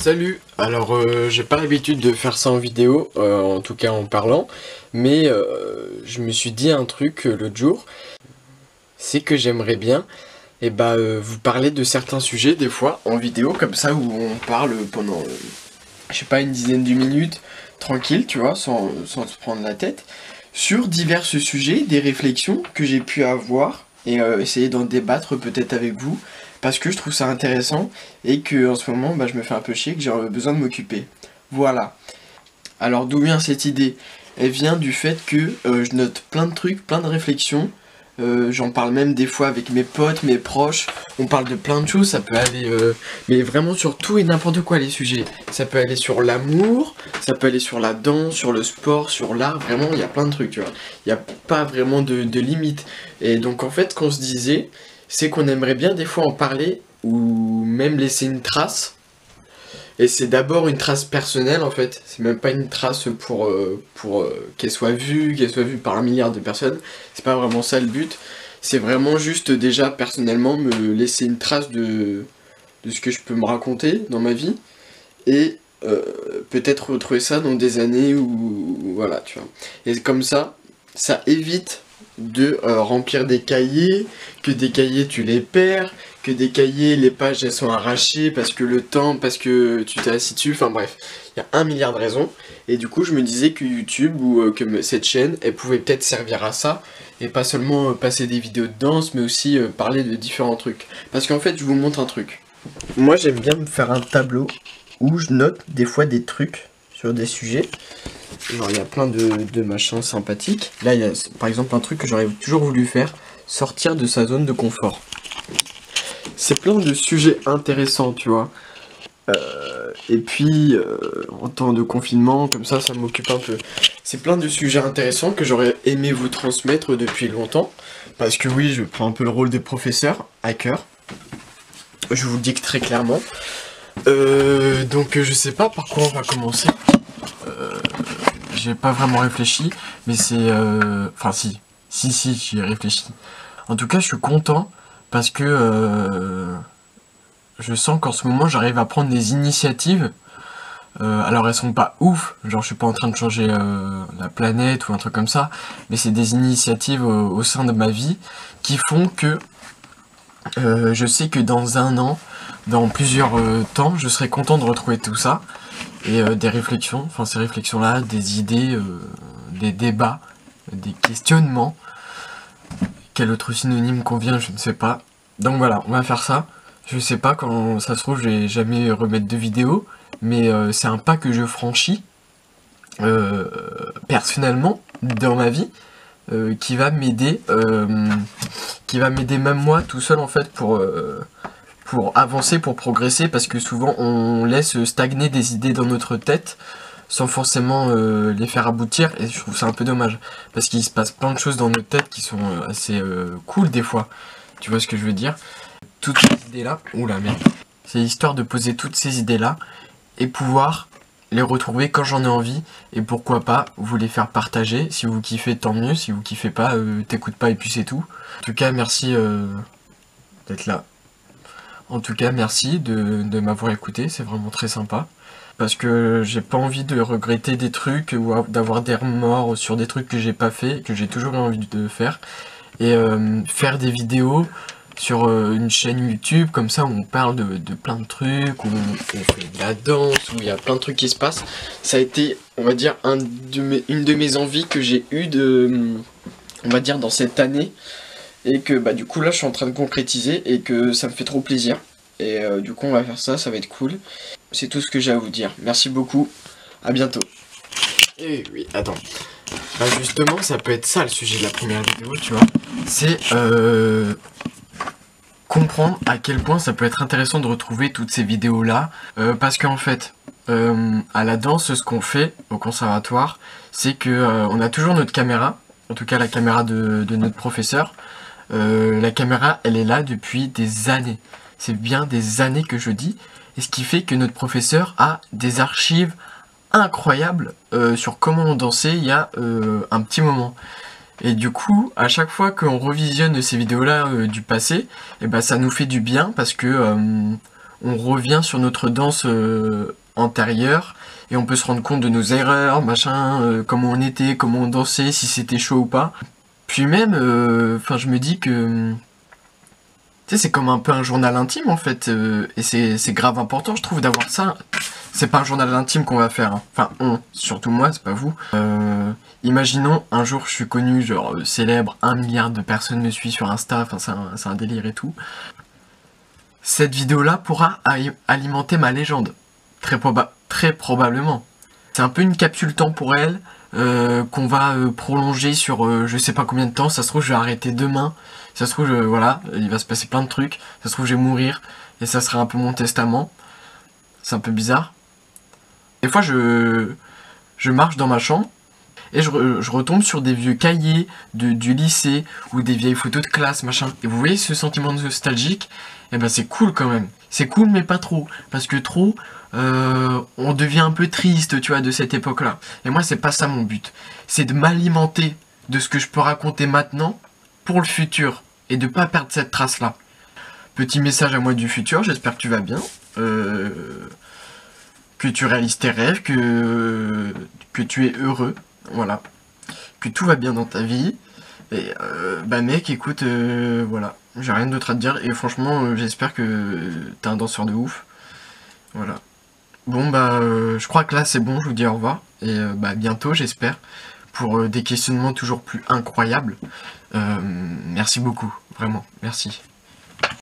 Salut, alors j'ai pas l'habitude de faire ça en vidéo, en tout cas en parlant, mais je me suis dit un truc l'autre jour, c'est que j'aimerais bien vous parler de certains sujets des fois en vidéo, comme ça où on parle pendant, je sais pas, une dizaine de minutes, tranquille, tu vois, sans se prendre la tête, sur divers sujets, des réflexions que j'ai pu avoir, et essayer d'en débattre peut-être avec vous, parce que je trouve ça intéressant et que en ce moment je me fais un peu chier, que j'ai besoin de m'occuper. Voilà. Alors d'où vient cette idée? Elle vient du fait que je note plein de trucs, plein de réflexions. J'en parle même des fois avec mes potes, mes proches. On parle de plein de choses, ça peut aller mais vraiment sur tout et n'importe quoi les sujets. Ça peut aller sur l'amour, ça peut aller sur la danse, sur le sport, sur l'art, vraiment il y a plein de trucs, tu vois. Il n'y a pas vraiment de limite. Et donc en fait ce qu'on se disait, c'est qu'on aimerait bien des fois en parler ou même laisser une trace. Et c'est d'abord une trace personnelle en fait, c'est même pas une trace pour qu'elle soit vue par un milliard de personnes. C'est pas vraiment ça le but. C'est vraiment juste déjà personnellement me laisser une trace de ce que je peux me raconter dans ma vie. Et peut-être retrouver ça dans des années où voilà, tu vois. Et comme ça évite de remplir des cahiers, que des cahiers tu les perds, que des cahiers les pages elles sont arrachées parce que le temps, parce que tu t'es assis dessus, enfin bref, il y a un milliard de raisons. Et du coup je me disais que YouTube ou que cette chaîne elle pouvait peut-être servir à ça et pas seulement passer des vidéos de danse mais aussi parler de différents trucs. Parce qu'en fait je vous montre un truc. Moi j'aime bien me faire un tableau où je note des fois des trucs sur des sujets. Alors il y a plein de machins sympathiques. Là il y a par exemple un truc que j'aurais toujours voulu faire, sortir de sa zone de confort. C'est plein de sujets intéressants, tu vois. Et puis en temps de confinement, comme ça m'occupe un peu. C'est plein de sujets intéressants que j'aurais aimé vous transmettre depuis longtemps. Parce que oui, je prends un peu le rôle des professeurs à cœur. Je vous le dis très clairement. Donc je sais pas par quoi on va commencer. J'ai pas vraiment réfléchi, mais c'est... Enfin si, j'y ai réfléchi. En tout cas, je suis content parce que je sens qu'en ce moment, j'arrive à prendre des initiatives. Alors elles sont pas ouf, genre je suis pas en train de changer la planète ou un truc comme ça, mais c'est des initiatives au sein de ma vie qui font que je sais que dans un an, dans plusieurs temps, je serai content de retrouver tout ça. Et des réflexions, enfin ces réflexions-là, des idées, des débats, des questionnements. Quel autre synonyme convient, je ne sais pas. Donc voilà, on va faire ça. Je sais pas quand ça se trouve, je vais jamais remettre de vidéo, mais c'est un pas que je franchis personnellement dans ma vie, qui va m'aider même moi tout seul en fait pour avancer, pour progresser, parce que souvent on laisse stagner des idées dans notre tête sans forcément les faire aboutir, et je trouve ça un peu dommage, parce qu'il se passe plein de choses dans notre tête qui sont assez cool des fois, tu vois ce que je veux dire. Toutes ces idées là, oula merde, c'est histoire de poser toutes ces idées là et pouvoir les retrouver quand j'en ai envie, et pourquoi pas vous les faire partager. Si vous kiffez, tant mieux. Si vous kiffez pas, t'écoutes pas et puis c'est tout. En tout cas merci d'être là. En tout cas, merci de m'avoir écouté, c'est vraiment très sympa. Parce que j'ai pas envie de regretter des trucs ou d'avoir des remords sur des trucs que j'ai pas fait, que j'ai toujours eu envie de faire. Et faire des vidéos sur une chaîne YouTube comme ça où on parle de plein de trucs, où on fait de la danse, où il y a plein de trucs qui se passent. Ça a été, on va dire, une de mes envies que j'ai eues on va dire, dans cette année. Et que du coup là je suis en train de concrétiser et que ça me fait trop plaisir. Et du coup on va faire ça, ça va être cool. C'est tout ce que j'ai à vous dire. Merci beaucoup, à bientôt. Et oui, attends. Justement ça peut être ça le sujet de la première vidéo, tu vois. C'est comprendre à quel point ça peut être intéressant de retrouver toutes ces vidéos là. Parce qu'en fait, à la danse, ce qu'on fait au conservatoire, c'est que on a toujours notre caméra, en tout cas la caméra de notre professeur. La caméra elle est là depuis des années, c'est bien des années que je dis, et ce qui fait que notre professeur a des archives incroyables sur comment on dansait il y a un petit moment. Et du coup à chaque fois qu'on revisionne ces vidéos là du passé, et ça nous fait du bien parce que on revient sur notre danse antérieure et on peut se rendre compte de nos erreurs, machin, comment on était, comment on dansait, si c'était chaud ou pas. Puis même, je me dis que tu sais, c'est comme un peu un journal intime en fait, et c'est grave important je trouve d'avoir ça. C'est pas un journal intime qu'on va faire, hein. Enfin surtout moi, c'est pas vous. Imaginons un jour je suis connu, genre célèbre, 1 milliard de personnes me suivent sur Insta, enfin c'est un délire et tout. Cette vidéo là pourra alimenter ma légende, très probablement. C'est un peu une capsule temporelle qu'on va prolonger sur je sais pas combien de temps. Ça se trouve je vais arrêter demain, ça se trouve voilà, il va se passer plein de trucs, ça se trouve je vais mourir et ça sera un peu mon testament. C'est un peu bizarre. Des fois je marche dans ma chambre et je retombe sur des vieux cahiers du lycée ou des vieilles photos de classe, machin. Et vous voyez ce sentiment nostalgique, et ben c'est cool quand même. C'est cool mais pas trop, parce que trop, on devient un peu triste, tu vois, de cette époque-là. Et moi c'est pas ça mon but. C'est de m'alimenter de ce que je peux raconter maintenant pour le futur et de pas perdre cette trace-là. Petit message à moi du futur, j'espère que tu vas bien. Que tu réalises tes rêves, que tu es heureux, voilà, que tout va bien dans ta vie, et bah mec, écoute, voilà, j'ai rien d'autre à te dire, et franchement, j'espère que t'es un danseur de ouf, voilà. Bon bah, je crois que là c'est bon, je vous dis au revoir, et bah bientôt j'espère, pour des questionnements toujours plus incroyables. Merci beaucoup, vraiment, merci.